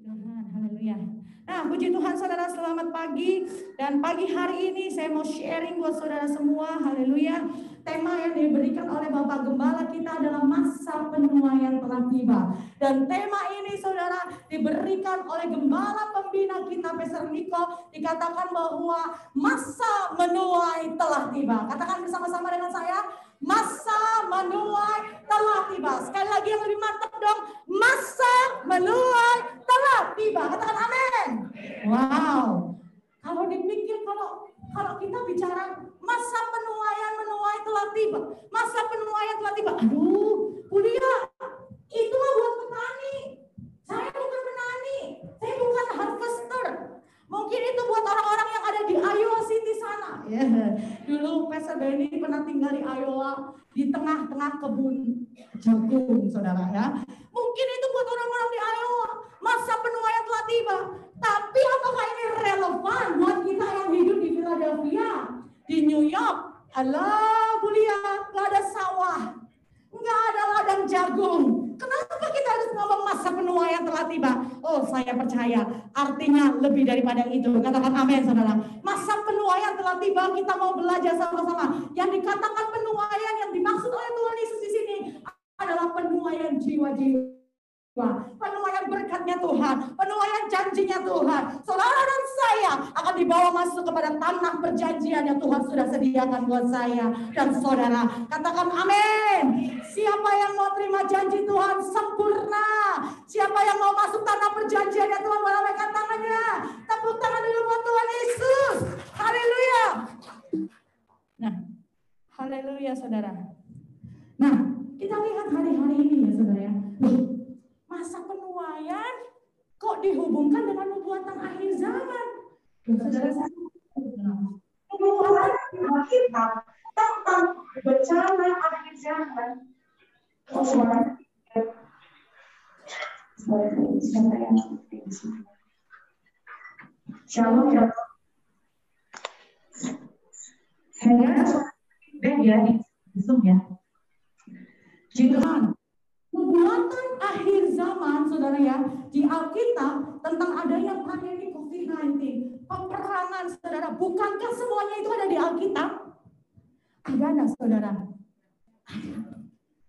Tuhan, haleluya. Nah, puji Tuhan saudara, selamat pagi. Dan pagi hari ini saya mau sharing buat saudara semua, haleluya. Tema yang diberikan oleh Bapak Gembala kita adalah masa penuaian telah tiba. Dan tema ini saudara diberikan oleh Gembala Pembina kita Pastor Niko. Dikatakan bahwa masa menuai telah tiba. Katakan bersama-sama dengan saya, masa menuai telah tiba. Sekali lagi yang lebih mantap dong, masa menuai telah tiba. Katakan amin. Wow. Kalau dipikir kalau kita bicara masa menuai telah tiba, masa penuaian telah tiba. Aduh, kuliah itu mah buat petani. Saya bukan petani, saya bukan harvester. Mungkin itu buat orang-orang yang ada di Iowa City sana. Dulu Pastor Benny pernah tinggal di Iowa, di tengah-tengah kebun jagung, saudara ya. Mungkin itu buat orang-orang di Iowa, masa penuaian telah tiba. Tapi apakah ini relevan buat kita yang hidup di Philadelphia, di New York? Alah, Bulia, gak ada sawah, gak ada ladang jagung. Kenapa kita harus ngomong masa penuaian telah tiba? Oh, saya percaya artinya lebih daripada itu. Katakan amin, saudara. Masa penuaian telah tiba, kita mau belajar sama-sama. Yang dikatakan penuaian yang dimaksud oleh Tuhan Yesus di sini adalah penuaian jiwa-jiwa. Penuaian berkatnya Tuhan, penuaian janjinya Tuhan. Saudara dan saya akan dibawa masuk kepada tanah perjanjian yang Tuhan sudah sediakan buat saya dan saudara. Katakan amin. Siapa yang mau terima janji Tuhan sempurna? Siapa yang mau masuk tanah perjanjian yang Tuhan, boleh angkat tangannya. Tepuk tangan dulu buat Tuhan Yesus. Haleluya. Nah, haleluya saudara. Nah, kita lihat hari-hari ini ya saudara ya. Masa penuaian kok dihubungkan dengan nubuatan akhir zaman? Saudara, nubuatan kita tentang bencana akhir zaman. Oh, suara. Shalom, shalom. Saya di Zoom ya. Tuhan. Nubuatan akhir zaman, saudara ya, di Alkitab tentang adanya pandemi COVID-19, peperangan, saudara. Bukankah semuanya itu ada di Alkitab? Ada, saudara. Ada.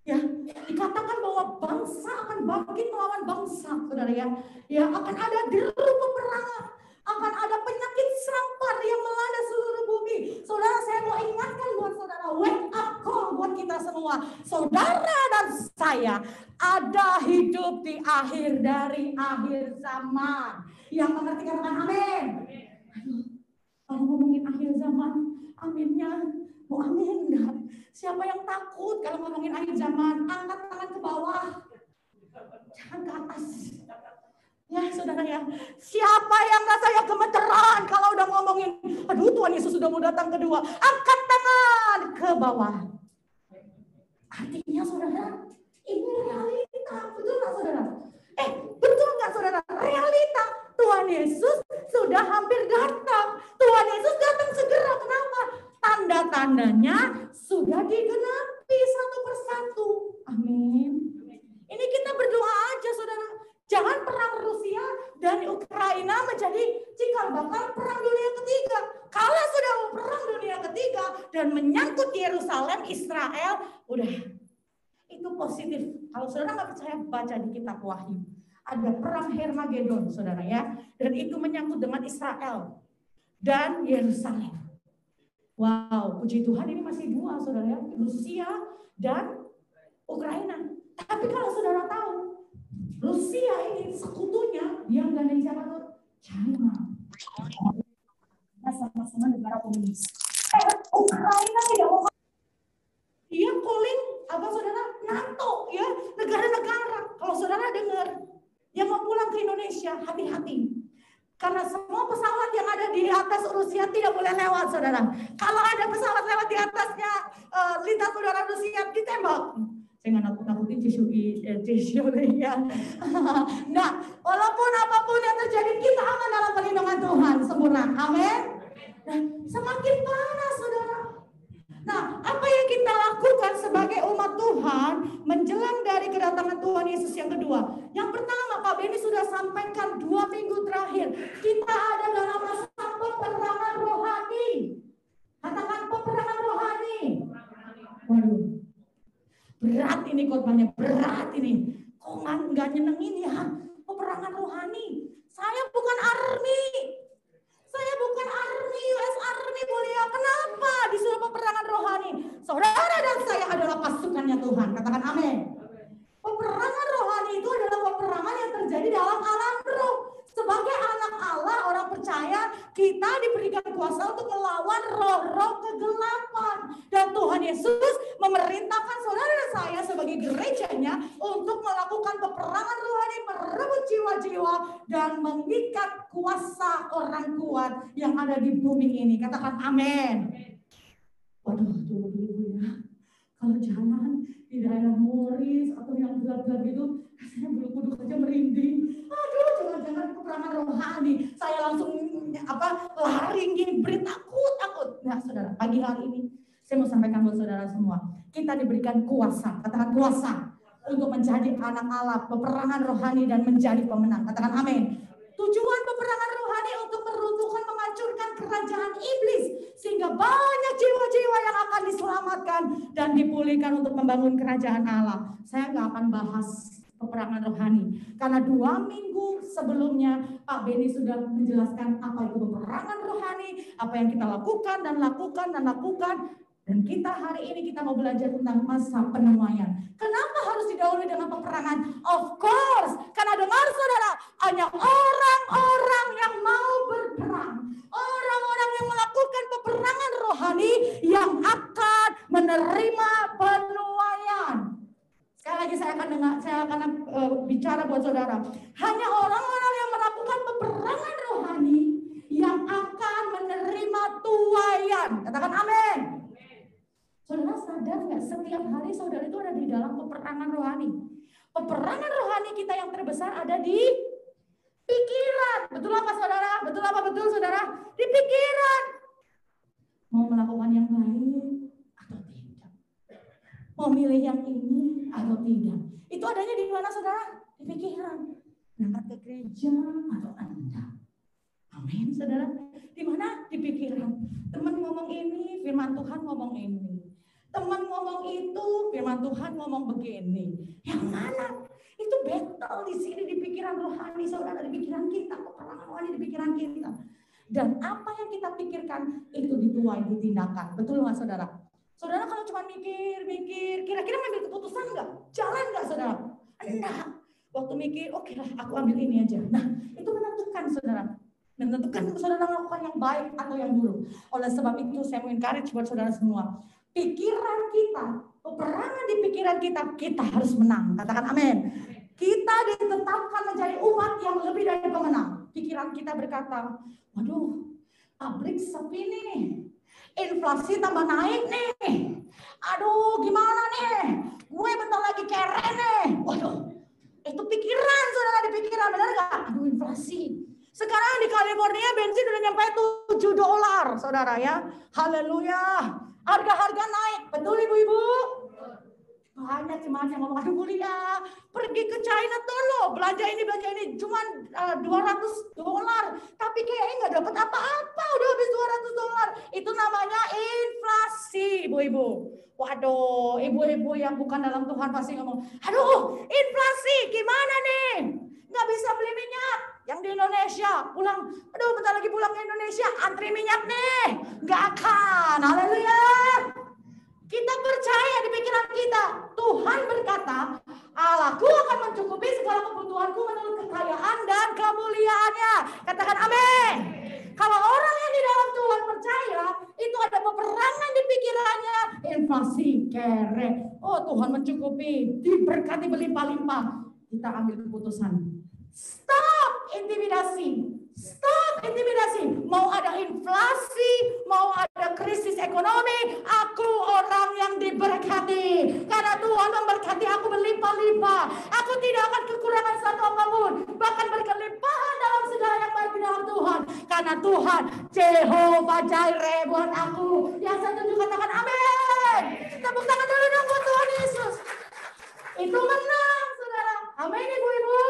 Ya, dikatakan bahwa bangsa akan bangkit melawan bangsa, saudara ya. Ya, akan ada deru peperangan, akan ada penyakit sampar yang melanda seluruh bumi. Saudara, saya mau ingatkan buat saudara, wake up call buat kita semua. Saudara dan saya ada hidup di akhir dari akhir zaman. Yang mengerti katakan amin. Kalau ngomongin akhir zaman, aminnya mau amin enggak? Siapa yang takut kalau ngomongin akhir zaman? Angkat tangan ke bawah, jangan ke atas. Ya saudara ya, siapa yang rasanya gemeteran kalau udah ngomongin, aduh Tuhan Yesus sudah mau datang kedua, angkat tangan ke bawah. Artinya saudara, ini realita, betul nggak saudara? Betul nggak saudara? Realita, Tuhan Yesus sudah hampir datang. Tuhan Yesus datang segera, kenapa? Tanda-tandanya sudah digenapi satu persatu. Amin. Ini kita berdoa aja saudara. Jangan perang Rusia dan Ukraina menjadi cikal bakal perang dunia ketiga. Kalau sudah perang dunia ketiga dan menyangkut Yerusalem, Israel, udah itu positif. Kalau saudara nggak percaya, baca di kitab Wahyu. Ada perang Hermagedon, saudara ya. Dan itu menyangkut dengan Israel dan Yerusalem. Wow, puji Tuhan ini masih dua, saudara ya. Rusia dan Ukraina. Tapi kalau saudara tahu, Rusia ini sekutunya, dia gandeng siapa tuh? China. Sama-sama negara komunis. Ukraina tidak mau. Dia calling apa saudara? NATO ya, negara-negara. Kalau saudara dengar, yang mau pulang ke Indonesia, hati-hati. Karena semua pesawat yang ada di atas Rusia tidak boleh lewat, saudara. Kalau ada pesawat lewat di atasnya, lintas udara Rusia ditembak. Saya nggak nakut-nakutin ya. Nah, walaupun apapun yang terjadi, kita aman dalam perlindungan Tuhan sempurna. Amin. Nah, semakin panas, saudara. Nah, apa yang kita lakukan sebagai umat Tuhan menjelang dari kedatangan Tuhan Yesus yang kedua? Yang pertama, Pak Beni sudah sampaikan 2 minggu terakhir, kita ada dalam masa peperangan rohani. Katakan peperangan rohani. Waduh, berat ini khotbahnya, berat ini. Kok nggak nyenengin ya? Peperangan rohani. Saya bukan army. Saya bukan army, US Army mulia. Kenapa disuruh peperangan rohani? Saudara dan saya adalah pasukannya Tuhan. Katakan amin. Peperangan rohani itu adalah peperangan yang terjadi dalam alam roh. Sebagai anak Allah, orang percaya, kita diberikan kuasa untuk melawan roh-roh kegelapan. Dan Tuhan Yesus memerintahkan saudara dan saya sebagai gerejanya untuk melakukan peperangan rohani, merebut jiwa-jiwa, dan mengikat kuasa orang kuat yang ada di bumi ini. Katakan amin. Waduh, dulu ya. Kalau jalan di daerah Moris atau yang gelap-gelap itu, rasanya bulu kuduk aja merinding. Aduh, jangan-jangan peperangan rohani. Saya langsung lari ngibrit, takut. Nah, saudara, pagi hari ini saya mau sampaikan buat saudara semua. Kita diberikan kuasa, katakan kuasa, untuk menjadi anak Allah, peperangan rohani dan menjadi pemenang. Katakan amin. Tujuan peperangan rohani untuk meruntuhkan, menghancurkan kerajaan iblis, sehingga banyak jiwa-jiwa yang akan diselamatkan dan dipulihkan untuk membangun kerajaan Allah. Saya nggak akan bahas peperangan rohani, karena 2 minggu sebelumnya Pak Beni sudah menjelaskan apa itu peperangan rohani, apa yang kita lakukan. Dan kita hari ini kita mau belajar tentang masa penuaian. Kenapa harus didahului dengan peperangan? Of course, karena dengar saudara, hanya orang-orang yang mau berperang, orang-orang yang melakukan peperangan rohani yang akan menerima penuaian. Sekali lagi saya akan bicara buat saudara. Hanya orang-orang yang melakukan peperangan rohani yang akan menerima tuaian. Katakan amin. Saudara sadar nggak, setiap hari saudara itu ada di dalam peperangan rohani. Peperangan rohani kita yang terbesar ada di pikiran. Betul apa saudara? Betul saudara? Di pikiran. Mau melakukan yang lain atau tidak? Mau milih yang ini atau tidak? Itu adanya di mana saudara? Di pikiran. Berangkat ke gereja atau enggak? Amin saudara. Di mana? Di pikiran. Teman ngomong ini, firman Tuhan ngomong ini. Teman ngomong itu, firman Tuhan ngomong begini. Yang mana? Itu battle di sini di pikiran rohani saudara, di pikiran kita, peperangan rohani di pikiran kita. Dan apa yang kita pikirkan itu dituai di tindakan. Betul nggak saudara? Saudara kalau cuma mikir, kira-kira ngambil keputusan nggak? Jalan nggak saudara? Enggak. Waktu mikir, oke lah aku ambil ini aja. Nah itu menentukan saudara. Menentukan saudara melakukan yang baik atau yang buruk. Oleh sebab itu saya mau encourage buat saudara semua. Pikiran kita, peperangan di pikiran kita harus menang. Katakan amin. Kita ditetapkan menjadi umat yang lebih dari pemenang. Pikiran kita berkata, waduh, pabrik sepi nih. Inflasi tambah naik nih. Aduh, gimana nih? Gue bentar lagi keren nih. Waduh, itu pikiran saudara, di pikiran, benar gak? Aduh, inflasi. Sekarang di California bensin udah nyampe $7, saudara ya. Haleluya. Harga-harga naik. Betul ibu-ibu? Banyak jemaat yang ngomong, aduh kuliah, pergi ke China tuh loh, belanja ini cuman $200. Tapi kayaknya nggak dapat apa-apa, udah habis $200. Itu namanya inflasi, ibu-ibu. Waduh, ibu-ibu yang bukan dalam Tuhan pasti ngomong, aduh inflasi gimana nih? Nggak bisa beli minyak. Yang di Indonesia pulang, aduh bentar lagi pulang ke Indonesia, antri minyak nih. Nggak akan, haleluya. Kita percaya di pikiran kita, Tuhan berkata, Allahku akan mencukupi segala kebutuhanku menurut kekayaan dan kemuliaannya. Katakan amin. Kalau orang yang di dalam Tuhan percaya, itu ada peperangan di pikirannya, inflasi, kere. Oh Tuhan mencukupi, diberkati berlimpah-limpah. Kita ambil keputusan. Stop intimidasi. Stop intimidasi. Mau ada inflasi, mau ada krisis ekonomi, aku orang yang diberkati. Karena Tuhan memberkati aku berlimpah-limpah. Aku tidak akan kekurangan satu apapun. Bahkan berkelimpahan dalam segala yang baik di dalam Tuhan. Karena Tuhan, Jehovah Jireh buat aku. Yang setuju katakan amin. Tepuk tangan dulu dong buat Tuhan Yesus. Itu menang saudara. Amin ibu-ibu.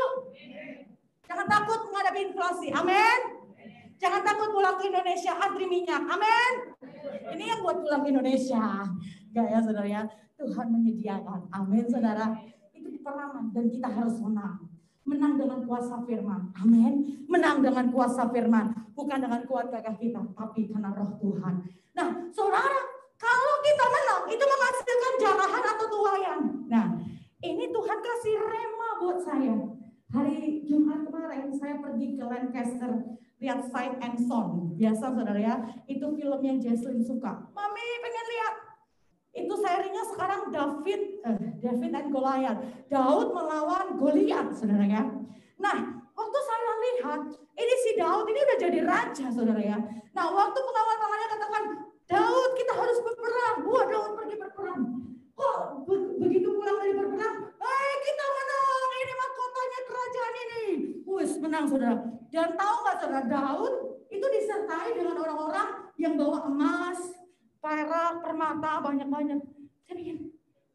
orang Indonesia. Enggak ya saudara ya. Tuhan menyediakan. Amin saudara. Itu peperangan dan kita harus menang. Menang dengan kuasa firman. Amin. Menang dengan kuasa firman. Bukan dengan kuat gagah kita, tapi karena roh Tuhan. Nah, saudara, kalau kita menang, itu menghasilkan jarahan atau tuayan. Nah, ini Tuhan kasih rema buat saya. Hari Jumat kemarin, saya pergi ke Lancaster, lihat Sight and Sound. Biasa saudara ya, itu film yang Jesslyn suka. Mami pengen lihat. Itu serinya sekarang David and Goliath. Daud melawan Goliat, saudara ya. Nah, waktu saya lihat, ini si Daud ini udah jadi raja, saudara ya. Nah, waktu pengawal-pengawalnya katakan, Daud kita harus berperang. Wah, Daud pergi berperang. Kok begitu pulang dari berperang, kita menang, ini mahkotanya kerajaan ini. Wis, menang saudara. Dan tahu nggak saudara, Daud itu disertai dengan orang-orang yang bawa emas, perak, permata, banyak-banyak. Saya pikir,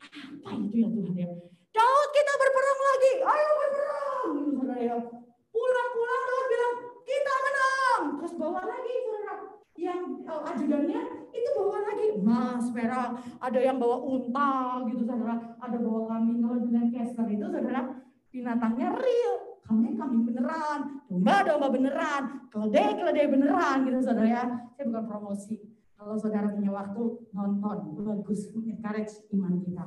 apa itu ya Tuhan ya? Daud kita berperang lagi, ayo berperang. Gitu, saudara ya. Pulang-pulang Daud bilang, kita menang. Terus bawa lagi saudara. Yang ajudannya itu bawa lagi emas, perak. Ada yang bawa unta gitu saudara. Ada bawa kambing. Kalau dengan Lancaster itu saudara, binatangnya real. Kambing beneran, domba beneran, keledai beneran gitu saudara ya. Saya bukan promosi. Kalau saudara punya waktu nonton, bagus, encourage iman kita.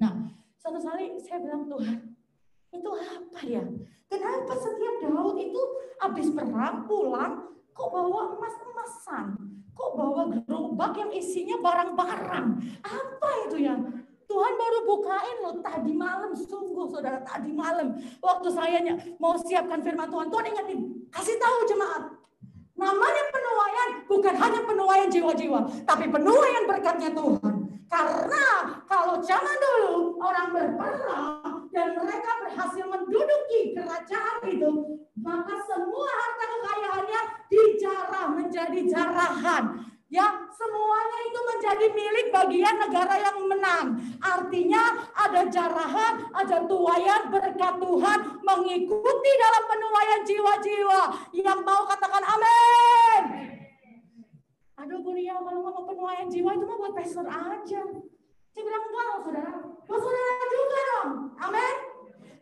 Nah, suatu kali saya bilang, Tuhan, itu apa ya? Kenapa setiap Daud itu habis perang pulang, kok bawa emas-emasan? Kok bawa gerobak yang isinya barang-barang? Apa itu ya? Tuhan baru bukain loh tadi malam, sungguh saudara, tadi malam. Waktu saya mau siapkan firman Tuhan ingetin, kasih tahu jemaat. Namanya penuaian bukan hanya penuaian jiwa-jiwa, tapi penuaian berkatnya Tuhan. Karena kalau zaman dulu orang berperang dan mereka berhasil menduduki kerajaan itu, maka semua harta kekayaannya dijarah menjadi jarahan. Ya, semuanya itu menjadi milik bagian negara yang menang. Artinya ada jarahan, ada tuaian berkat Tuhan mengikuti dalam penuaian jiwa-jiwa. Yang mau katakan amin. Aduh Buria, kalau ngomong penuaian jiwa itu mah buat pastor aja. Saya bilang enggak loh saudara. Buat saudara juga dong. Amin.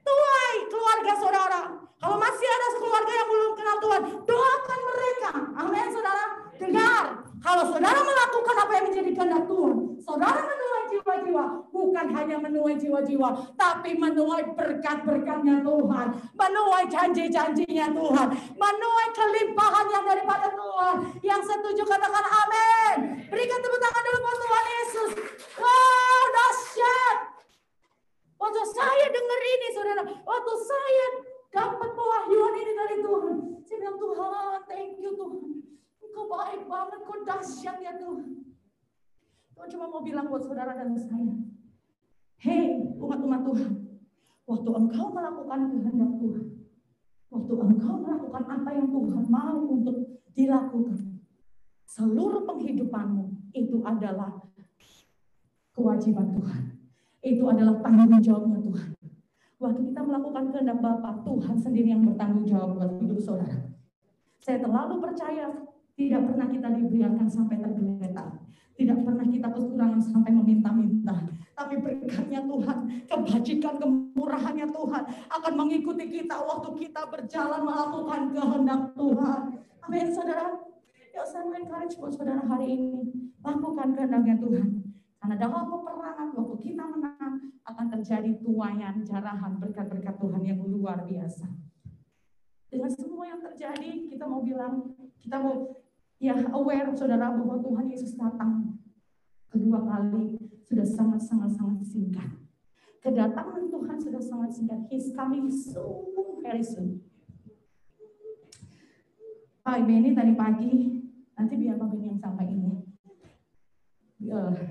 Tuai keluarga saudara. Kalau masih ada keluarga yang belum kenal Tuhan, doakan mereka. Amin saudara. Dengar. Kalau saudara melakukan apa yang menjadi kehendak Tuhan, saudara menuai jiwa-jiwa, bukan hanya menuai jiwa-jiwa, tapi menuai berkat-berkatnya Tuhan, menuai janji-janjinya Tuhan, menuai kelimpahan yang daripada Tuhan. Yang setuju katakan amin. Berikan tepuk tangan dulu buat Tuhan Yesus. Wow, dahsyat. Waktu saya dengar ini saudara, waktu saya dapat pewahyuan ini dari Tuhan, saya bilang Tuhan, thank you Tuhan. Kau baik banget, kau dahsyat ya Tuhan. Tuhan cuma mau bilang buat saudara dan saya, hei umat-umat Tuhan, waktu engkau melakukan kehendak Tuhan, waktu engkau melakukan apa yang Tuhan mau untuk dilakukan, seluruh penghidupanmu itu adalah kewajiban Tuhan. Itu adalah tanggung jawabnya Tuhan. Waktu kita melakukan kehendak Bapa, Tuhan sendiri yang bertanggung jawab buat hidup saudara. Saya terlalu percaya. Tidak pernah kita dibiarkan sampai tergeletak. Tidak pernah kita kekurangan sampai meminta-minta. Tapi berkatnya Tuhan, kebajikan, kemurahannya Tuhan akan mengikuti kita waktu kita berjalan melakukan kehendak Tuhan. Amin saudara. Ya saya mau encourage buat saudara hari ini. Lakukan kehendaknya Tuhan. Karena dalam peperangan waktu kita menang akan terjadi tuaian, jarahan, berkat-berkat Tuhan yang luar biasa. Dengan semua yang terjadi, kita mau bilang, kita mau aware saudara bahwa Tuhan Yesus datang kedua kali sudah sangat singkat. Kedatangan Tuhan sudah sangat singkat. He's coming so very soon. Pak Benny tadi pagi, nanti biar Pak Benny yang sampaikan ini.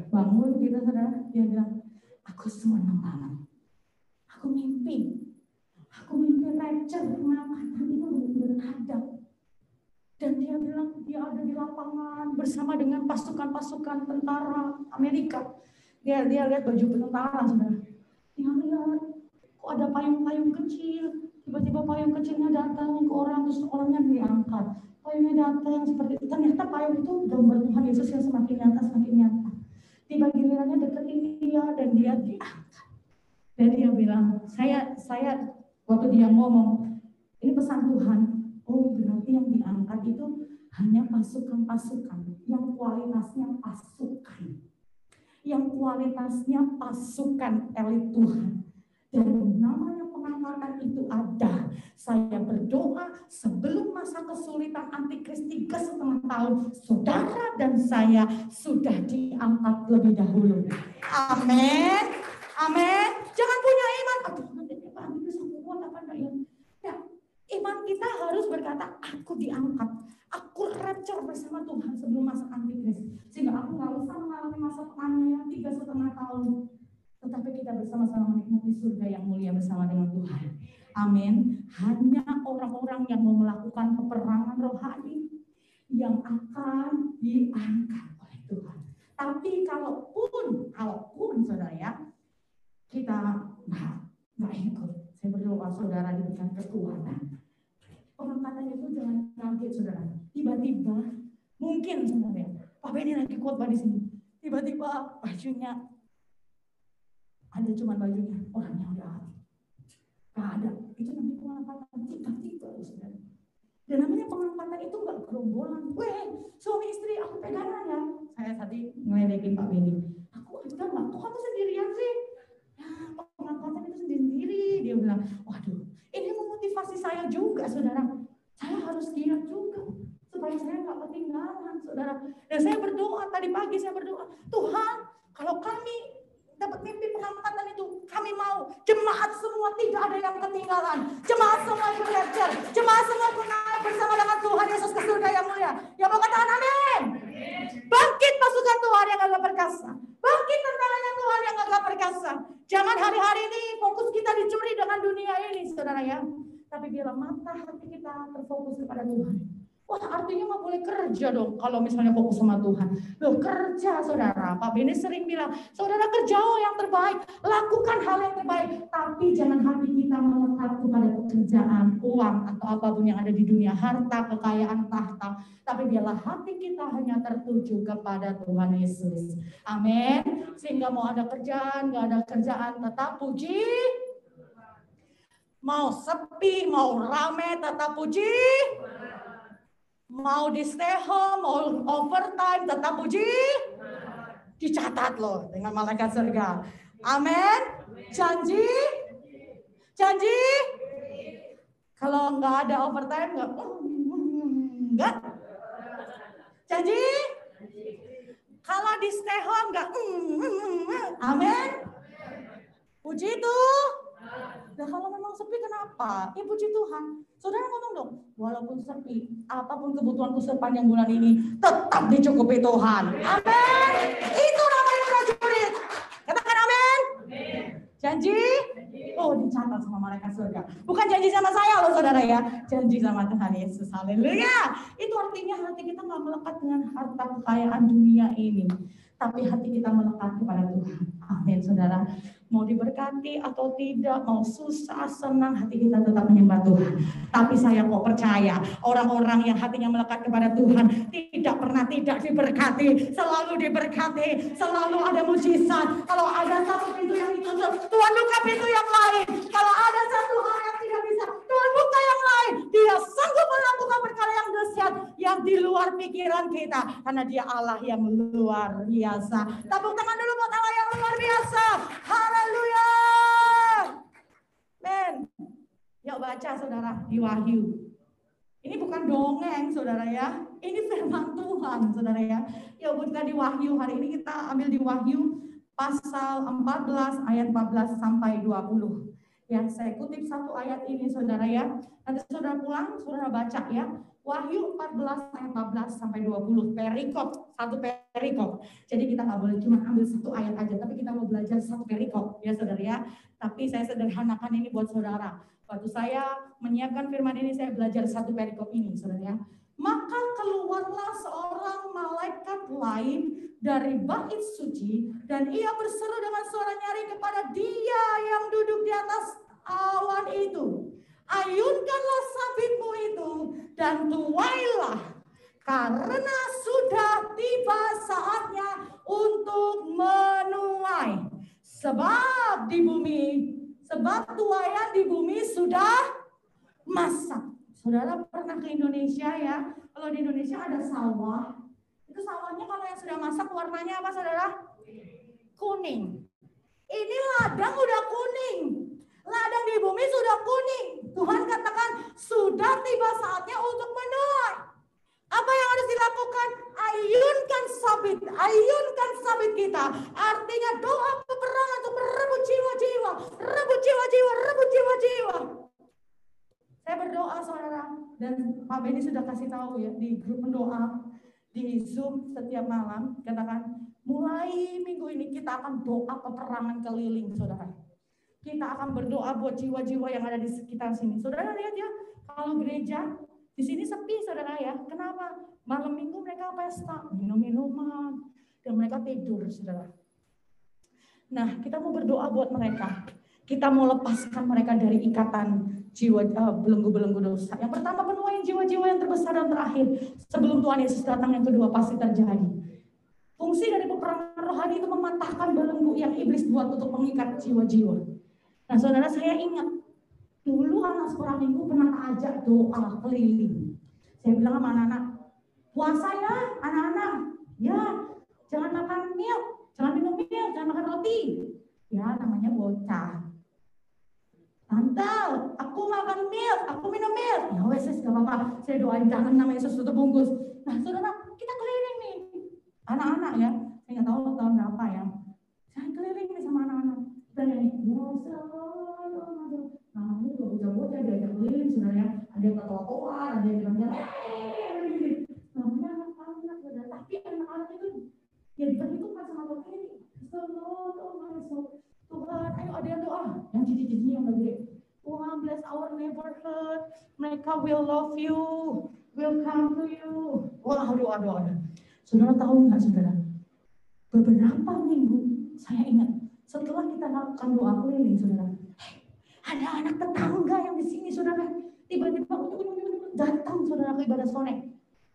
Bangun gitu saudara, dia bilang, aku semenang malam. Aku mimpi rapture pengangkatan itu benar-benar ada. Dan dia bilang dia ada di lapangan bersama dengan pasukan-pasukan tentara Amerika. Dia lihat baju tentara saudara. Dia lihat kok ada payung-payung kecil, Tiba-tiba payung kecilnya datang ke orang, terus orangnya diangkat. Payungnya datang seperti itu. Ternyata payung itu gambar Tuhan Yesus yang semakin nyata, semakin nyata. Tiba gilirannya deketin dia dan dia diangkat. Dan dia bilang, saya waktu dia ngomong, ini pesan Tuhan. Oh, berarti yang diangkat itu hanya pasukan-pasukan, yang kualitasnya pasukan. Yang kualitasnya pasukan elit Tuhan. Dan namanya pengangkatan itu ada. Saya berdoa sebelum masa kesulitan antikris 3,5 tahun, saudara dan saya sudah diangkat lebih dahulu. Amin. Amin. Jangan punya iman. Aduh, nanti Pak antikris aku kuat apa enggak ya? Ya, iman kita harus berkata, aku diangkat. Aku rapture bersama Tuhan sebelum masa antikris. Sehingga aku gak usah mengalami masa penganiayaan 3,5 tahun. Tetapi kita bersama-sama menikmati surga yang mulia bersama dengan Tuhan. Amin. Hanya orang-orang yang mau melakukan peperangan rohani yang akan diangkat oleh Tuhan. Tapi kalaupun saudara ya, kita nggak ikut. Saya berdoa saudara diberikan kekuatan. Pengangkatan itu jangan kaget saudara. Tiba-tiba mungkin saudara, Pak Benny lagi khotbah di sini. Tiba-tiba bajunya ada cuma bajunya, orangnya udah habis. Gak ada. Itu namanya pengangkatan tiba-tiba saudara. Dan namanya pengangkatan itu gak gerombolan. Weh, suami istri aku pegangan ya. Saya tadi ngeledekin Pak Benny. Aku enggak, kok kamu sendirian sih? Ya, pengangkatan itu sendiri. Dia bilang, waduh, ini memotivasi saya juga saudara. Saya harus giat juga. Supaya saya gak ketinggalan saudara. Dan saya berdoa, tadi pagi saya berdoa, Tuhan, kalau kami dapat mimpi pengangkatan itu, kami mau jemaat semua tidak ada yang ketinggalan. Jemaat semua ikut rapture. Jemaat semua ikut naik bersama dengan Tuhan Yesus ke surga yang mulia. Yang mau katakan amin. Bangkit pasukan Tuhan yang gagah perkasa. Bangkit tentaranya Tuhan yang gagah perkasa. Jangan hari-hari ini fokus kita dicuri dengan dunia ini, saudara ya. Tapi bila mata hati kita terfokus kepada Tuhan. Wah, artinya mah boleh kerja dong kalau misalnya fokus sama Tuhan. Loh, kerja saudara. Pak Benny sering bilang, saudara kerja yang terbaik, lakukan hal yang terbaik. Tapi jangan hati kita melekat kepada pekerjaan, uang, atau apapun yang ada di dunia, harta, kekayaan, tahta. Tapi biarlah hati kita hanya tertuju kepada Tuhan Yesus. Amin. Sehingga mau ada kerjaan, nggak ada kerjaan, tetap puji. Mau sepi, mau rame, tetap puji. Mau di stay home, mau overtime, tetap puji. Dicatat loh dengan malaikat surga. Amin. Janji? Janji? Kalau nggak ada overtime, nggak? Janji? Kalau di stay home, nggak? Amin. Puji itu. Nah kalau memang sepi kenapa? Ya puji Tuhan. Saudara ngomong dong, walaupun sepi, apapun kebutuhanku sepanjang bulan ini, tetap dicukupi Tuhan. Amin. Itu namanya prajurit. Katakan amin. Janji? Oh dicatat sama malaikat surga. Bukan janji sama saya loh saudara ya. Janji sama Tuhan Yesus. Haleluya. Itu artinya hati kita gak melekat dengan harta kekayaan dunia ini. Tapi hati kita melekat kepada Tuhan. Amin saudara. Mau diberkati atau tidak, mau susah, senang, hati kita tetap menyembah Tuhan. Tapi saya kok percaya, orang-orang yang hatinya melekat kepada Tuhan tidak pernah tidak diberkati, selalu diberkati, selalu ada mujizat. Kalau ada satu pintu yang ditutup, Tuhan buka pintu yang lain. Kalau ada satu hal yang tidak bisa, Tuhan buka yang lain. Dia sanggup melakukan perkara yang dahsyat, yang di luar pikiran kita, karena Dia Allah yang luar biasa. Tepuk tangan dulu buat Allah yang luar biasa. Haleluya. Men. Yuk baca saudara di Wahyu. Ini bukan dongeng saudara ya. Ini firman Tuhan saudara ya. Yuk kita di Wahyu. Hari ini kita ambil di Wahyu pasal 14 ayat 14 sampai 20. Ya, saya kutip satu ayat ini saudara ya. Nanti saudara pulang, saudara baca ya. Wahyu 14 ayat 14 sampai 20. Perikop, satu perikop. Jadi kita nggak boleh cuma ambil satu ayat aja, tapi kita mau belajar satu perikop ya saudara ya. Tapi saya sederhanakan ini buat saudara. Waktu saya menyiapkan firman ini, saya belajar satu perikop ini saudara ya. Maka keluarlah seorang malaikat lain dari bait suci, dan ia berseru dengan suara nyaring kepada Dia yang duduk di atas awan itu. ayunkanlah sabitmu itu dan tuailah, karena sudah tiba saatnya untuk menuai. Sebab tuaian di bumi sudah masak. Saudara pernah ke Indonesia ya? Kalau di Indonesia ada sawah, itu sawahnya kalau yang sudah masak warnanya apa saudara? Kuning. Ini ladang udah kuning. Ladang di bumi sudah kuning. Tuhan katakan sudah tiba saatnya untuk menuai. Apa yang harus dilakukan? Ayunkan sabit kita. Artinya doa peperangan untuk merebut jiwa-jiwa. Rebut jiwa-jiwa. Saya berdoa saudara. Dan Pak Benny sudah kasih tahu ya di grup mendoa. Di Zoom setiap malam. Katakan mulai minggu ini kita akan doa peperangan keliling saudara. Kita akan berdoa buat jiwa-jiwa yang ada di sekitar sini. Saudara lihat ya. Kalau gereja di sini sepi saudara ya. Kenapa? Malam minggu mereka pesta, minum-minuman, dan mereka tidur saudara. Nah kita mau berdoa buat mereka. Kita mau lepaskan mereka dari ikatan jiwa belenggu-belenggu dosa. Yang pertama penuaian jiwa-jiwa yang terbesar dan terakhir. Sebelum Tuhan Yesus datang yang kedua pasti terjadi. Fungsi dari peperangan rohani itu mematahkan belenggu yang iblis buat untuk mengikat jiwa-jiwa. Nah saudara saya ingat. Dulu anak sekolah minggu pernah ajak doa keliling. Saya bilang sama anak-anak, puasa ya anak-anak. Ya, jangan makan milk, jangan minum milk, jangan makan roti. Ya, namanya bocah. Tante, aku makan milk, aku minum milk. Ya wes, gak apa-apa. Saya doain jangan namanya sesuatu bungkus. Nah, saudara, kita keliling nih. Anak-anak ya, saya nggak tahu tahun berapa ya. Saya keliling nih sama anak-anak. Dan yang nah, ini juga bocah-bocah diajak keliling sebenarnya. Ada yang ketawa-tawa, ada yang bilang namanya anak-anak, tapi anak-anak itu ya diperhitungkan sama Tuhan ini. Tuhan, ayo ada yang doa. Yang cici-cici yang gede. Tuhan bless our neighborhood. Mereka will love you, will come to you. Wah, doa. Saudara tahu nggak saudara? Beberapa minggu saya ingat setelah kita lakukan doa keliling saudara. Ada anak tetangga yang di sini saudara. Tiba-tiba datang saudara ke ibadah sore.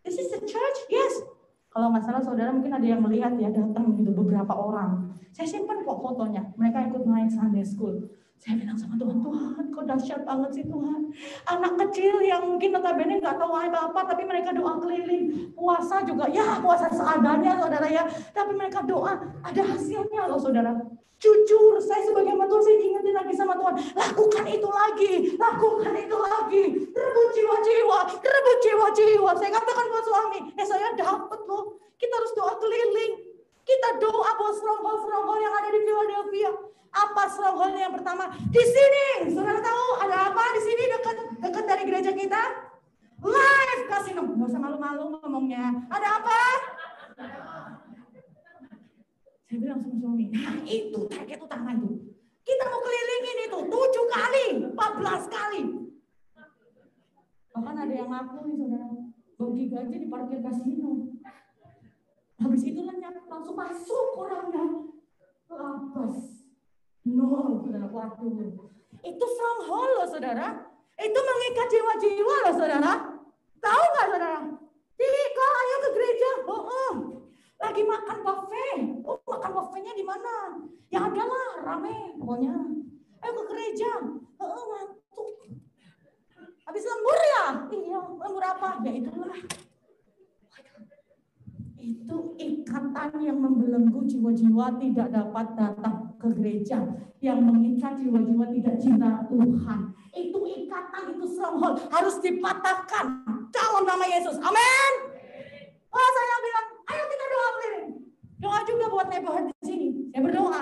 This is the church? Yes. Kalau nggak salah saudara mungkin ada yang melihat ya datang gitu beberapa orang. Saya simpan kok fotonya. Mereka ikut main Sunday School. Saya bilang sama Tuhan, kok dahsyat banget sih Tuhan. Anak kecil yang mungkin notabene nggak tahu apa-apa, tapi mereka doa keliling. Puasa juga, ya puasa seadanya saudara ya. Tapi mereka doa, ada hasilnya loh saudara. Jujur, saya sebagai hamba Tuhan, saya ingetin lagi sama Tuhan. Lakukan itu lagi. Rebut jiwa-jiwa. Saya katakan buat suami, saya dapat loh. Kita harus doa keliling. Kita doa buat stronghold yang ada di Philadelphia. Apa strongholdnya yang pertama? Di sini, saudara tahu ada apa di sini dekat dari gereja kita? Live Casino. Nggak usah malu-malu ngomongnya. Ada apa? Saya bilang sama suami, nah itu target utama itu. Kita mau kelilingin itu 7 kali, 14 kali. Bahkan ada yang ngaku nih saudara, bagi gaji di parkir kasino. Habis itu langsung masuk orangnya. Lapas. Nol, saudara, waduh. Itu stronghold loh saudara. Itu mengikat jiwa-jiwa loh saudara. Tahu nggak saudara? Tiko, ayo ke gereja. Lagi makan buffet. Makan buffetnya di mana? Ya adalah rame pokoknya. Ayo ke gereja. Ngantuk. Habis lembur ya? Iya, lembur apa? Ya itulah. Itu ikatan yang membelenggu jiwa-jiwa tidak dapat datang ke gereja. Yang mengikat jiwa-jiwa tidak cinta Tuhan. Itu ikatan, itu stronghold harus dipatahkan dalam nama Yesus. Amin. Oh, saya bilang, ayo kita doa keliling. Doa juga buat neighborhood di sini. Saya berdoa.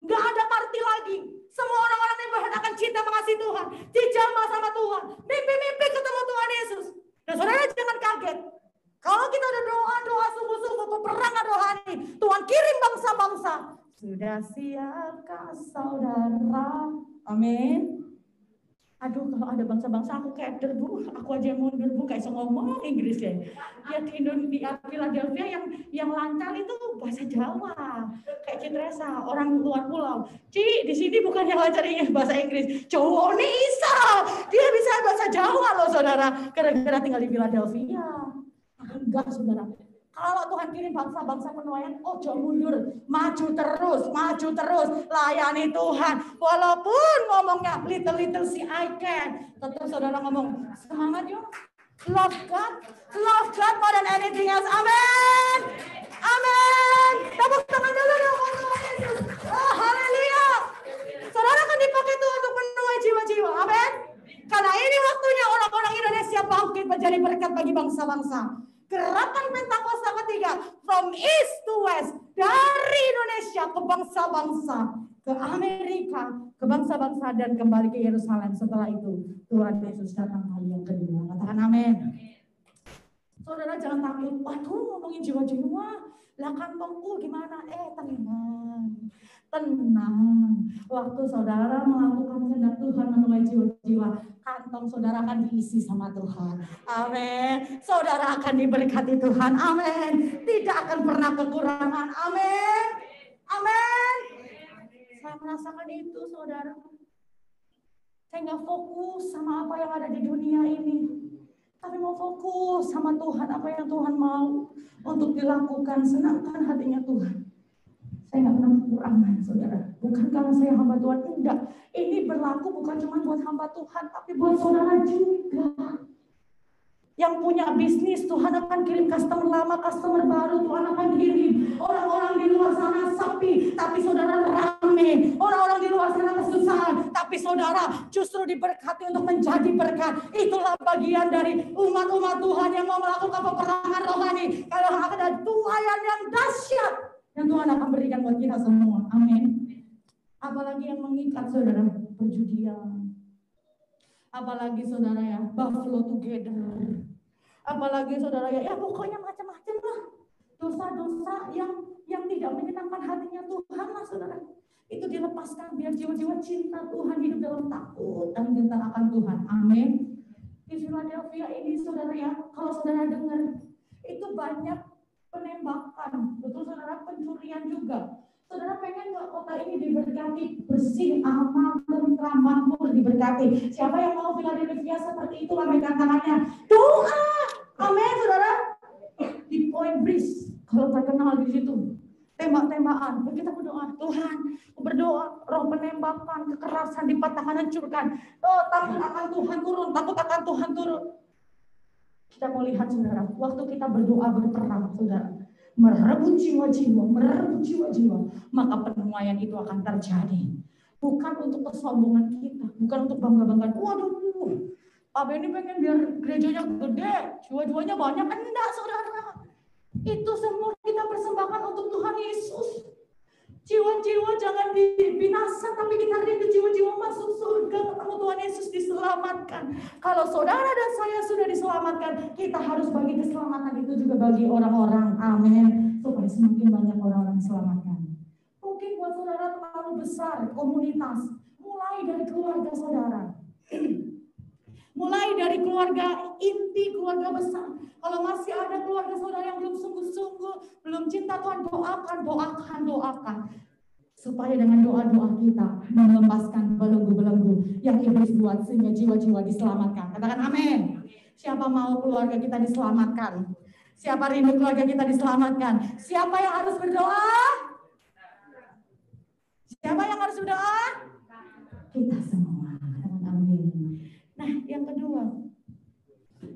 Nggak ada party lagi. Semua orang-orang neighborhood akan cinta mengasihi Tuhan. Dijamah sama Tuhan. Mimpi-mimpi ketemu Tuhan Yesus. Dan saudara jangan kaget. Kalau kita ada doa sungguh-sungguh peperangan rohani, Tuhan kirim bangsa-bangsa. Sudah siapkah saudara? Amin. Aduh, kalau ada bangsa-bangsa aku kayak Bu, aku aja yang mundur Bu, kayak ngomong Inggris ya. Ya di Philadelphia yang lancar itu bahasa Jawa, kayak Citresa, orang luar pulau. Ci, di sini bukan yang lancar bahasa Inggris, cowok nih Isa, dia bisa bahasa Jawa loh saudara, gara-gara tinggal di Philadelphia. Enggak saudara. Kalau Tuhan kirim bangsa-bangsa penuaian, jangan mundur, maju terus, layani Tuhan. Walaupun ngomongnya little si I can, tetap saudara ngomong semangat yuk. Love God more than anything else. Amin, amin. Tepuk tangan dulu dong untuk Yesus. Oh haleluya. Saudara akan dipakai Tuhan untuk menuai jiwa-jiwa. Amin. Karena ini waktunya orang-orang Indonesia bangkit menjadi berkat bagi bangsa-bangsa. Gerakan Pentakosta ketiga, from east to west, dari Indonesia ke bangsa-bangsa, ke Amerika, ke bangsa-bangsa, dan kembali ke Yerusalem. Setelah itu Tuhan Yesus datang kali yang kedua. Katakan amin. Saudara jangan takut, waduh ngomongin jiwa-jiwa, lah kantongku gimana? Tenang. Waktu saudara melakukan kehendak Tuhan menuai jiwa-jiwa, kantong saudara akan diisi sama Tuhan. Amin. Saudara akan diberkati Tuhan. Amin. Tidak akan pernah kekurangan. Amin. Amin. Saya merasakan itu saudara. Saya nggak fokus sama apa yang ada di dunia ini. Tapi mau fokus sama Tuhan, apa yang Tuhan mau untuk dilakukan. Senangkan hatinya Tuhan. Saya nggak pernah kekurangan, saudara. Bukan karena saya hamba Tuhan, enggak. Ini berlaku bukan cuma buat hamba Tuhan, tapi buat saudara juga. Yang punya bisnis, Tuhan akan kirim customer lama, customer baru. Tuhan akan kirim orang-orang di luar sana sepi, tapi saudara rame. Orang-orang di luar sana kesusahan, tapi saudara justru diberkati untuk menjadi berkat. Itulah bagian dari umat-umat Tuhan yang mau melakukan peperangan rohani. Kalau akan ada tuaian yang dahsyat yang Tuhan akan berikan buat kita semua. Amin. Apalagi yang mengikat saudara, perjudian. Apalagi saudara ya, buffalo together. Apalagi saudara ya pokoknya macam-macam lah. Dosa-dosa yang tidak menyenangkan hatinya Tuhan lah saudara. Itu dilepaskan biar jiwa-jiwa cinta Tuhan hidup dalam takut dan gentar akan Tuhan. Amin. Di Philadelphia ini saudara ya, kalau saudara dengar itu banyak penembakan, betul saudara, pencurian juga. Saudara pengen nggak kota ini diberkati, bersih, aman, tentram, makmur, diberkati? Siapa yang mau Philadelphia seperti itu? Lambaikan tangannya. Doa, amin saudara. Di Point Breeze, kalau terkenal di situ, tembak-tembakan. Kita berdoa, Tuhan, berdoa, roh penembakan, kekerasan dipatahkan, hancurkan. Takut akan Tuhan turun, takut akan Tuhan turun. Kita mau lihat saudara, waktu kita berdoa berperang saudara, merebut jiwa-jiwa, maka penuaian itu akan terjadi. Bukan untuk kesombongan kita, bukan untuk bangga-banggaan. Waduh, Pak Benny pengen biar gerejanya gede, jiwa-jiwanya banyak. Enggak saudara, itu semua kita persembahkan untuk Tuhan Yesus. Jiwa-jiwa jangan dibinasakan, tapi kita rindu jiwa-jiwa masuk surga, ketemu Tuhan Yesus, diselamatkan. Kalau saudara dan saya sudah diselamatkan, kita harus bagi keselamatan itu juga bagi orang-orang. Amin. Supaya semakin banyak orang-orang diselamatkan. Mungkin buat saudara terlalu besar komunitas, mulai dari keluarga saudara. Mulai dari keluarga inti, keluarga besar. Kalau masih ada keluarga saudara yang belum sungguh-sungguh, belum cinta Tuhan, doakan. Supaya dengan doa-doa kita melepaskan belenggu-belenggu yang iblis buat sehingga jiwa-jiwa diselamatkan. Katakan amin. Siapa mau keluarga kita diselamatkan? Siapa rindu keluarga kita diselamatkan? Siapa yang harus berdoa? Siapa yang harus berdoa? Kita semua. Katakan amin. Nah, yang kedua,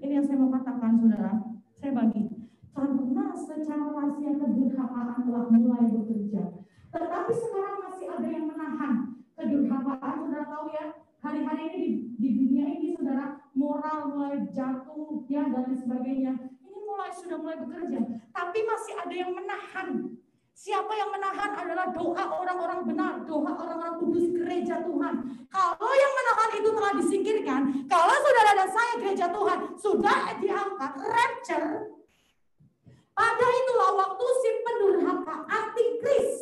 ini yang saya mau katakan, saudara. Saya bagi, karena secara rahasia kedurhakaan telah mulai bekerja, tetapi sekarang masih ada yang menahan kedurhakaan. Saudara tahu ya, hari-hari ini di dunia ini, saudara, moral mulai jatuh, ya dan sebagainya. Ini sudah mulai bekerja, tapi masih ada yang menahan. Siapa yang menahan adalah doa orang-orang benar, doa orang-orang kudus gereja Tuhan. Kalau yang menahan itu telah disingkirkan, kalau saudara dan saya gereja Tuhan sudah diangkat, rapture, pada itulah waktu si pendurhaka antikris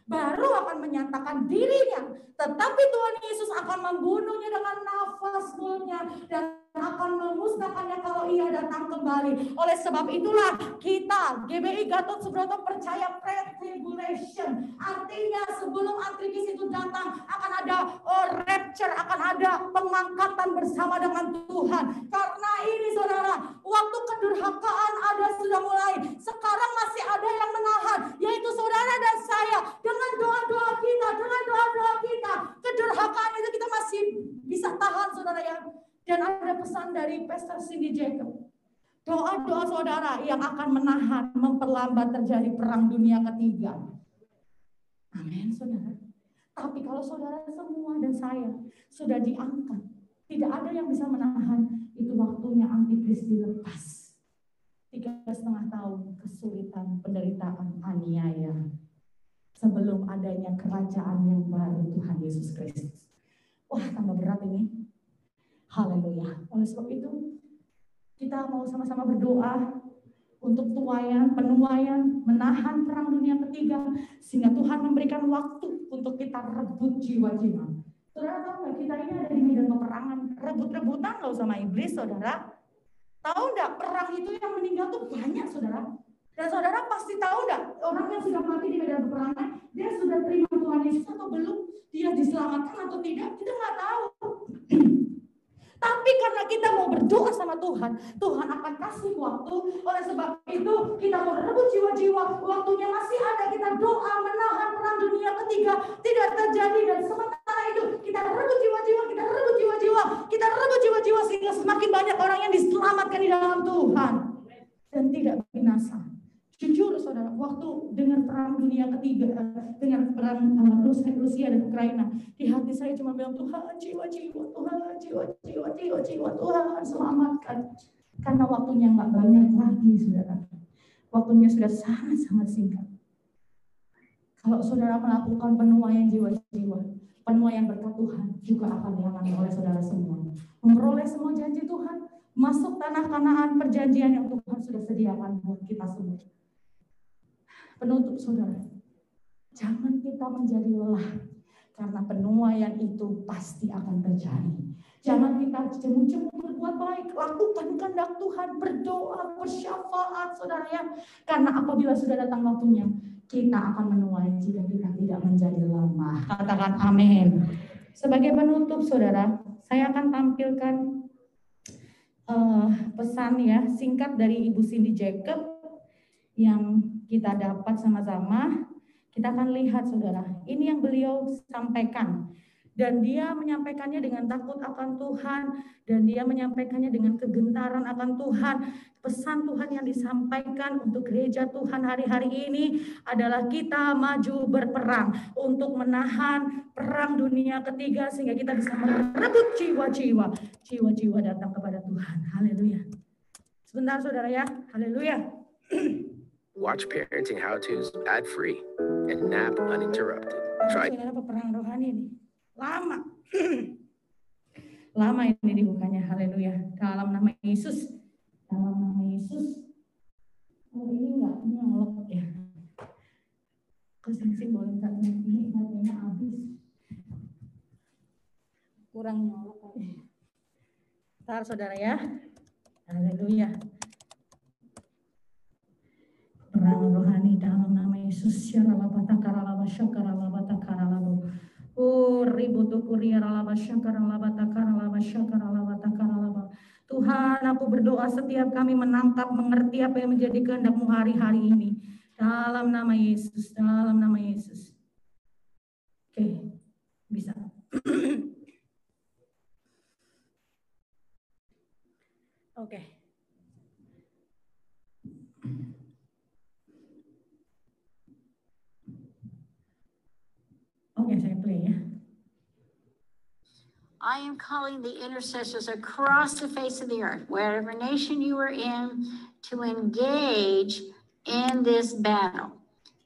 baru akan menyatakan dirinya, tetapi Tuhan Yesus akan membunuhnya dengan nafas mulutnya dan akan memusnahkannya kalau ia datang kembali. Oleh sebab itulah kita GBI Gatot Subroto percaya pre-tribulation, artinya sebelum Antikris itu datang akan ada rapture, akan ada pengangkatan bersama dengan Tuhan. Karena ini saudara, waktu kedurhakaan ada sudah mulai. Sekarang masih ada yang menahan, yaitu saudara dan saya. Dengan doa-doa kita, dengan doa-doa kita, kedurhakaan itu kita masih bisa tahan saudara ya. Dan ada pesan dari Pastor Cindy Jacob. Doa-doa saudara yang akan menahan, memperlambat terjadi perang dunia ketiga. Amin saudara. Tapi kalau saudara semua dan saya sudah diangkat, tidak ada yang bisa menahan, itu waktunya Antikris dilepas. 3,5 tahun kesulitan, penderitaan, aniaya. Sebelum adanya kerajaan yang baru Tuhan Yesus Kristus. Wah, tambah berat ini. Haleluya. Oleh sebab itu, kita mau sama-sama berdoa untuk penuaian, menahan perang dunia ketiga, sehingga Tuhan memberikan waktu untuk kita rebut jiwa-jiwa. Saudara tahu nggak, kita ini ada di medan peperangan, rebut-rebutan loh sama iblis, saudara. Tahu nggak, perang itu yang meninggal tuh banyak, saudara. Dan saudara pasti tahu nggak, orang yang sudah mati di medan peperangan, dia sudah terima Tuhan Yesus atau belum, dia diselamatkan atau tidak, kita nggak tahu. Tapi karena kita mau berdoa sama Tuhan, Tuhan akan kasih waktu. Oleh sebab itu kita mau rebut jiwa-jiwa, waktunya masih ada. Kita doa menahan perang dunia ketiga tidak terjadi. Dan sementara itu kita rebut jiwa-jiwa, kita rebut jiwa-jiwa, kita rebut jiwa-jiwa, sehingga semakin banyak orang yang diselamatkan di dalam Tuhan dan tidak binasa. Jujur saudara, waktu dengan perang dunia ketiga, dengan perang Rusia dan Ukraina, di hati saya cuma bilang, Tuhan jiwa-jiwa, Tuhan jiwa-jiwa, Tuhan selamatkan. Karena waktunya nggak banyak lagi saudara. Waktunya sudah sangat-sangat singkat. Kalau saudara melakukan penuaian jiwa-jiwa, penuaian berkat Tuhan juga akan dialami oleh saudara semua. Memperoleh semua janji Tuhan, masuk tanah Kanaan, perjanjian yang Tuhan sudah sediakan buat kita semua. Penutup saudara, jangan kita menjadi lelah, karena penuaian itu pasti akan terjadi. Jangan kita jemu-jemu berbuat baik, lakukan kehendak Tuhan, berdoa, bersyafaat saudara ya. Karena apabila sudah datang waktunya, kita akan menuai jika kita tidak menjadi lemah. Katakan amin. Sebagai penutup saudara, saya akan tampilkan pesan ya singkat dari Ibu Cindy Jacob yang kita dapat sama-sama. Kita akan lihat saudara, ini yang beliau sampaikan. Dan dia menyampaikannya dengan takut akan Tuhan. Dan dia menyampaikannya dengan kegentaran akan Tuhan. Pesan Tuhan yang disampaikan untuk gereja Tuhan hari-hari ini adalah kita maju berperang. Untuk menahan perang dunia ketiga. Sehingga kita bisa merebut jiwa-jiwa. Jiwa-jiwa datang kepada Tuhan. Haleluya. Sebentar saudara ya. Haleluya. Watch parenting how-tos ad-free and nap uninterrupted. Try. Saudara, peperang rohani ini lama. Lama ini dibukanya. Haleluya. Dalam nama Yesus. Dalam nama Yesus. Oh ini enggak nyolok ya. Kesini boleh tak ini baterainya habis. Kurang nyolok. Bentar saudara ya. Haleluya. Perang rohani dalam nama Yesus. Tuhan, aku berdoa setiap kami menangkap, mengerti apa yang menjadi kehendak-Mu hari-hari ini. Dalam nama Yesus, dalam nama Yesus. Oke, bisa. Oke. Oke, saya play ya. I am calling the intercessors across the face of the earth, wherever nation you are in, to engage in this battle.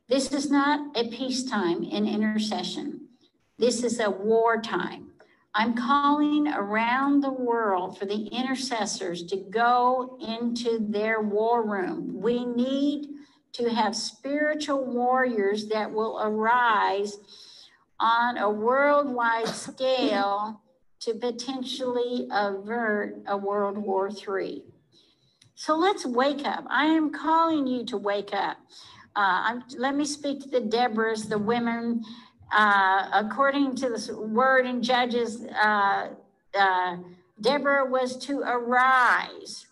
This is not a peacetime in intercession. This is a wartime. I'm calling around the world for the intercessors to go into their war room. We need to have spiritual warriors that will arise on a worldwide scale to potentially avert a World War III. So let's wake up. I am calling you to wake up. Let me speak to the Deborahs, the women. According to this word in Judges, Deborah was to arise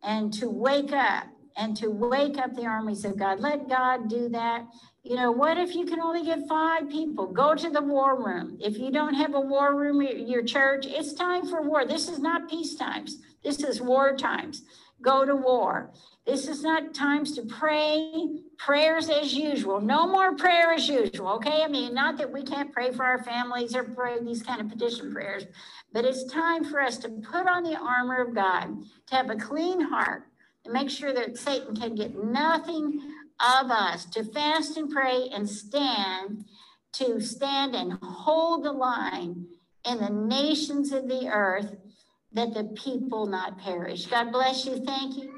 and to wake up and to wake up the armies of God. Let God do that. You know, what if you can only get 5 people? Go to the war room. If you don't have a war room at your church, it's time for war. This is not peace times. This is war times. Go to war. This is not times to pray, prayers as usual. No more prayer as usual, okay? I mean, not that we can't pray for our families or pray these kind of petition prayers, but it's time for us to put on the armor of God, to have a clean heart, and make sure that Satan can get nothing of us, to fast and pray and to stand and hold the line in the nations of the earth, that the people not perish. God bless you. Thank you.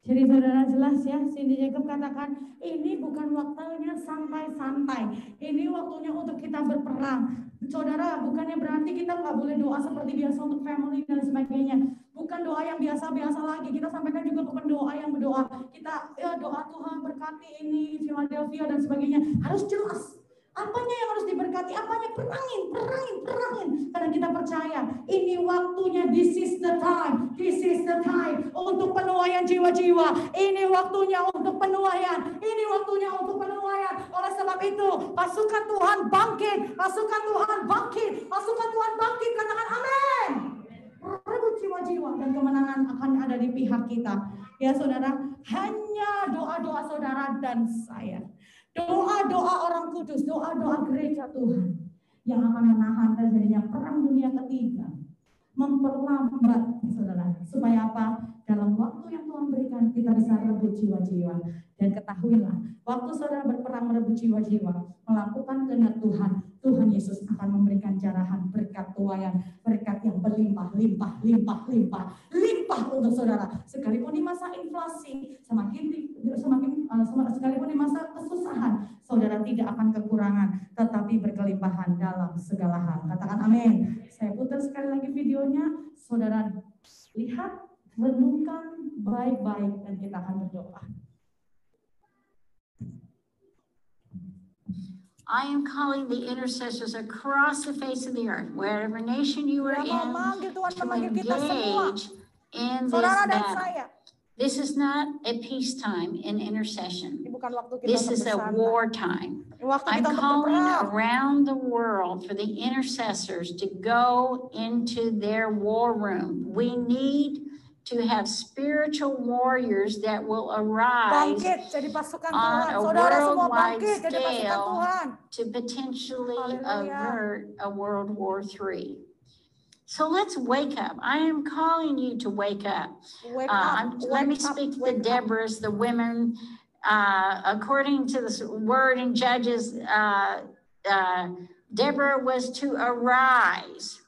Jadi saudara jelas ya, Cindy Jacob katakan ini bukan waktunya santai-santai. Ini waktunya untuk kita berperang. Saudara, bukannya berarti kita nggak boleh doa seperti biasa untuk family dan sebagainya. Bukan doa yang biasa-biasa lagi. Kita sampaikan juga bukan doa yang berdoa. Kita ya doa Tuhan berkati ini, Philadelphia dan sebagainya. Harus jelas. Apanya yang harus diberkati, apanya perangin. Karena kita percaya ini waktunya, this is the time untuk penuaian jiwa-jiwa. Ini waktunya untuk penuaian. Oleh sebab itu, pasukan Tuhan bangkit. Katakan amin. Rebut jiwa-jiwa dan kemenangan akan ada di pihak kita. Ya saudara, hanya doa-doa saudara dan saya. Doa-doa orang kudus, doa-doa gereja Tuhan yang akan menahan terjadinya perang dunia ketiga. Memperlambat, saudara. Supaya apa? Dalam waktu yang Tuhan berikan, kita bisa rebut jiwa-jiwa. Dan ketahuilah, waktu saudara berperang merebut jiwa-jiwa, melakukan kehendak Tuhan, Tuhan Yesus akan memberikan jarahan berkat tuaian, berkat yang berlimpah untuk saudara. Sekalipun di masa inflasi, sekalipun di masa kesusahan, saudara tidak akan kekurangan, tetapi berkelimpahan dalam segala hal. Katakan amin. Saya putar sekali lagi videonya, saudara lihat, renungkan baik-baik, dan kita akan berdoa. I am calling the intercessors across the face of the earth, wherever nation you are in, to engage in this battle. This is not a peacetime in intercession. This is a wartime. I'm calling around the world for the intercessors to go into their war room. We need to have spiritual warriors that will arise on a worldwide scale to potentially avert a World War III. So let's wake up. I am calling you to wake up. Let me speak to the Deborahs, the women. According to this word in Judges, Deborah was to arise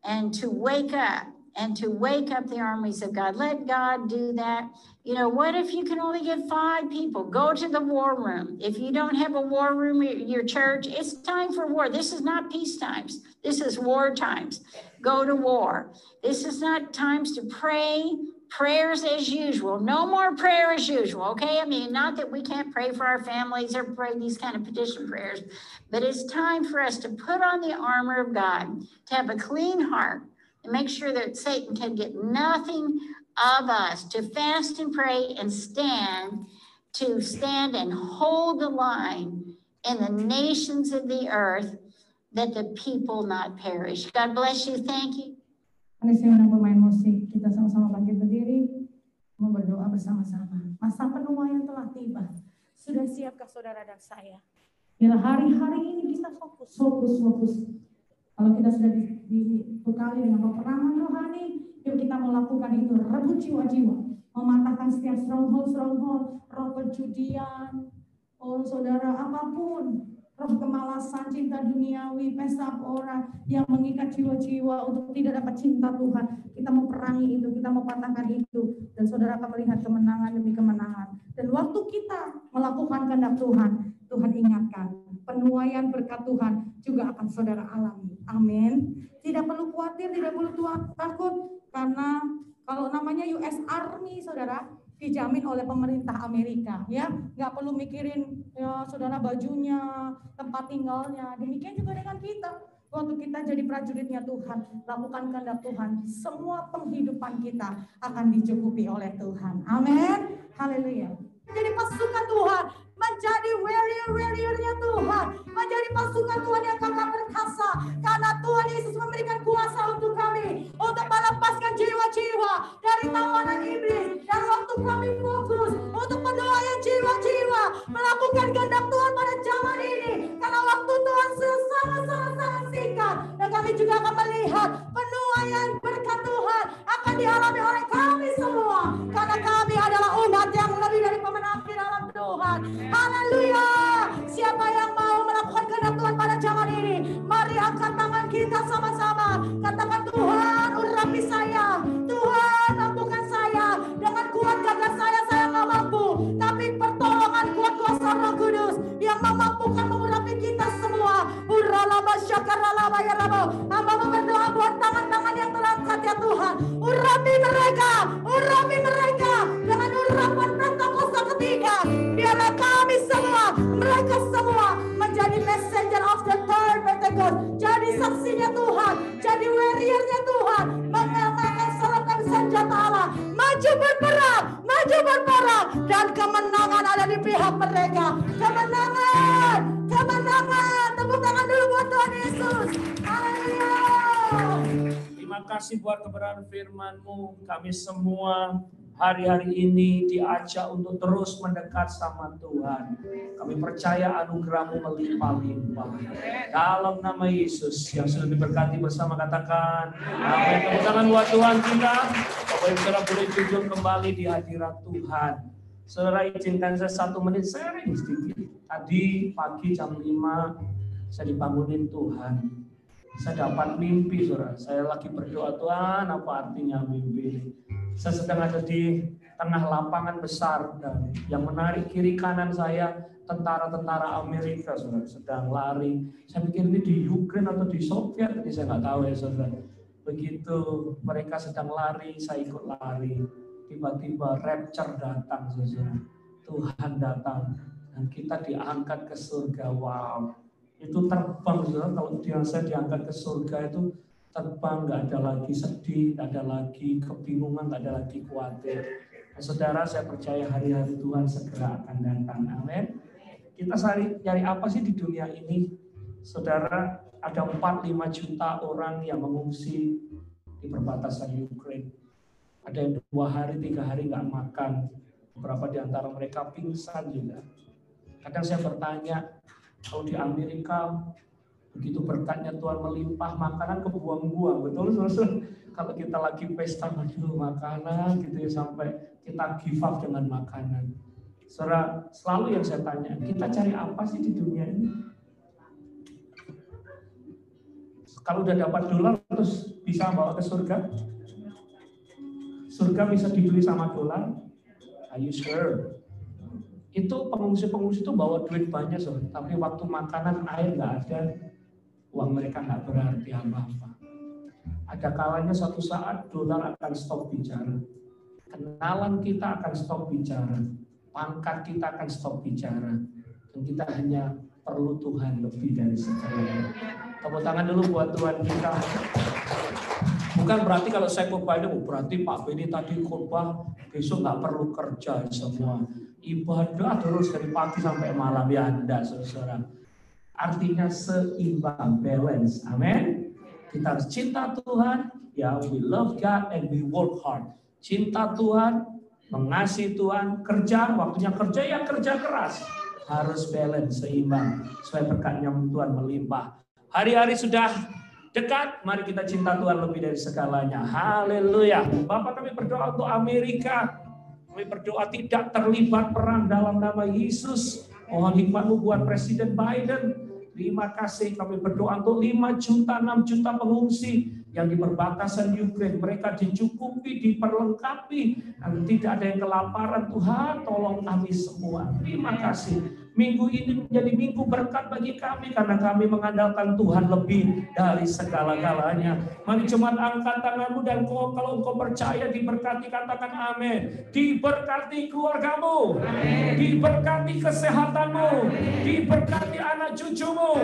and to wake up and to wake up the armies of God. Let God do that. You know, what if you can only get 5 people? Go to the war room. If you don't have a war room at your church, it's time for war. This is not peace times. This is war times. Go to war. This is not times to pray, prayers as usual. No more prayer as usual, okay? I mean, not that we can't pray for our families or pray these kind of petition prayers, but it's time for us to put on the armor of God, to have a clean heart, and make sure that Satan can get nothing of us, to fast and pray and stand and hold the line in the nations of the earth, that the people not perish. God bless you. Thank you. Mari saya undang pemain musik, kita sama-sama bangkit berdiri, mau berdoa bersama-sama. Masa penuaian telah tiba. Sudah siapkah saudara dan saya? Bila hari-hari ini bisa fokus. Kalau kita sudah dibekali dengan peperangan rohani, yuk kita melakukan itu, rebut jiwa-jiwa, mematahkan setiap stronghold, roh perjudian, saudara, apapun, roh kemalasan, cinta duniawi, pesta orang yang mengikat jiwa-jiwa untuk tidak dapat cinta Tuhan. Kita mau perangi itu, kita mau patahkan itu, dan saudara akan melihat kemenangan demi kemenangan. Dan waktu kita melakukan kehendak Tuhan, Tuhan ingatkan, penuaian berkat Tuhan juga akan saudara alami. Amin. Tidak perlu khawatir, tidak perlu takut, karena kalau namanya US Army saudara dijamin oleh pemerintah Amerika, ya nggak perlu mikirin ya, saudara bajunya, tempat tinggalnya. Demikian juga dengan kita. Waktu kita jadi prajuritnya Tuhan, lakukan kehendak Tuhan, semua penghidupan kita akan dicukupi oleh Tuhan. Amin. Haleluya. Menjadi pasukan Tuhan, menjadi warrior-warriornya Tuhan, menjadi pasukan Tuhan yang kakak perkasa, karena Tuhan Yesus memberikan kuasa untuk kami, untuk melepaskan jiwa-jiwa dari tawanan iblis. Dan waktu kami fokus untuk penuaian jiwa-jiwa, melakukan kehendak Tuhan pada zaman ini, karena waktu Tuhan sangat-sangat singkat, dan kami juga akan melihat penuaian berkat Tuhan akan dialami oleh kami semua, karena kami adalah umat yang lebih dari pemenang di dalam Tuhan. Haleluya. Siapa yang mau melakukan kehendak Tuhan pada zaman ini, mari angkat tangan kita sama-sama. Katakan, Tuhan urapi saya, Tuhan mampukan saya. Dengan kuat gagah saya nggak mampu, tapi pertolongan kuat kuasa Roh Kudus yang memampukan mengurapi kita semua. Uralaba syakaralaba ya Rabbi. Hamba berdoa buat tangan-tangan yang terangkat ya Tuhan. Urapi mereka dengan urapan Pentakosta ketiga. Biarlah kami semua, mereka semua menjadi messenger of the third Pentecost. Jadi saksinya Tuhan, jadi warriornya Tuhan, mengenakan seragam senjata Allah, maju berperang, dan kemenangan ada di pihak mereka. Kemenangan. Tepuk tangan dulu buat Tuhan Yesus. Haleluya. Terima kasih buat kebenaran firman-Mu. Kami semua hari-hari ini diajak untuk terus mendekat sama Tuhan. Kami percaya anugerah-Mu melimpah-limpah. Dalam nama Yesus yang sudah diberkati bersama, katakan amin. Tepuk tangan buat Tuhan kita. Bapak Ibu Saudara boleh duduk kembali di hadirat Tuhan. Saudara izinkan saya 1 menit sharing sedikit. Tadi pagi jam 5 saya dibangunin Tuhan. Saya dapat mimpi, saudara. Saya lagi berdoa, Tuhan, apa artinya mimpi? Saya sedang ada di tengah lapangan besar, dan yang menarik kiri kanan saya tentara-tentara Amerika, saudara, sedang lari. Saya pikir ini di Ukraina atau di Soviet, jadi saya nggak tahu ya, saudara. Begitu mereka sedang lari, saya ikut lari. Tiba-tiba rapture datang, saudara. Tuhan datang, dan kita diangkat ke surga. Wow. Itu terbang, saudara. Kalau saya diangkat ke surga itu terbang, nggak ada lagi sedih, nggak ada lagi kebingungan, nggak ada lagi khawatir. Nah, saudara, saya percaya hari-hari Tuhan segera akan datang. Amin. Kita cari apa sih di dunia ini? Saudara, ada 4-5 juta orang yang mengungsi di perbatasan Ukraina. Ada yang 2 hari, 3 hari nggak makan. Beberapa di antara mereka pingsan juga. Kadang saya bertanya, kalau di Amerika begitu berkatnya Tuhan melimpah, makanan kebuang-buang, betul saudara? Kalau kita lagi pesta makanan gitu ya, sampai kita give up dengan makanan. Saudara, selalu yang saya tanya, kita cari apa sih di dunia ini? Kalau udah dapat dolar terus bisa bawa ke surga? Surga bisa dibeli sama dolar? Are you sure? Itu pengungsi-pengungsi itu bawa duit banyak, saudara. Tapi waktu makanan, air nggak ada, uang mereka nggak berarti apa-apa. Ada kalanya suatu saat dolar akan stop bicara, kenalan kita akan stop bicara, pangkat kita akan stop bicara, dan kita hanya perlu Tuhan lebih dari segalanya. Tepuk tangan dulu buat Tuhan kita. Bukan berarti kalau saya khotbah itu berarti Pak Beni tadi khotbah besok nggak perlu kerja semua. Ibadah terus dari pagi sampai malam, ya enggak, saudara. Artinya seimbang, balance. Amin. Kita harus cinta Tuhan, ya, we love God and we work hard. Cinta Tuhan, mengasihi Tuhan, kerja, waktunya kerja ya kerja keras. Harus balance, seimbang, supaya berkatnya Tuhan melimpah. Hari-hari sudah dekat, mari kita cinta Tuhan lebih dari segalanya. Haleluya. Bapak, kami berdoa untuk Amerika. Kami berdoa tidak terlibat perang dalam nama Yesus. Mohon hikmat-Mu buat Presiden Biden. Terima kasih, kami berdoa untuk 5 juta, 6 juta pengungsi yang di perbatasan Ukraina. Mereka dicukupi, diperlengkapi, dan tidak ada yang kelaparan. Tuhan, tolong kami semua. Terima kasih. Minggu ini menjadi minggu berkat bagi kami karena kami mengandalkan Tuhan lebih dari segala-galanya. Mari jemaat angkat tanganmu dan kalau engkau percaya diberkati, katakan amin. Diberkati keluargamu, diberkati kesehatanmu, diberkati anak cucumu,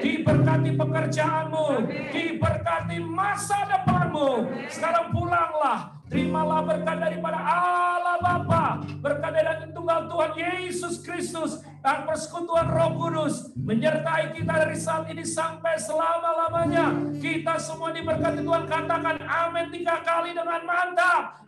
diberkati pekerjaanmu, diberkati masa depanmu. Sekarang pulanglah, terimalah berkat daripada Allah Bapa, berkat dari tunggal Tuhan Yesus Kristus, dan persekutuan Roh Kudus menyertai kita dari saat ini sampai selama-lamanya. Kita semua diberkati Tuhan, katakan amin 3 kali dengan mantap.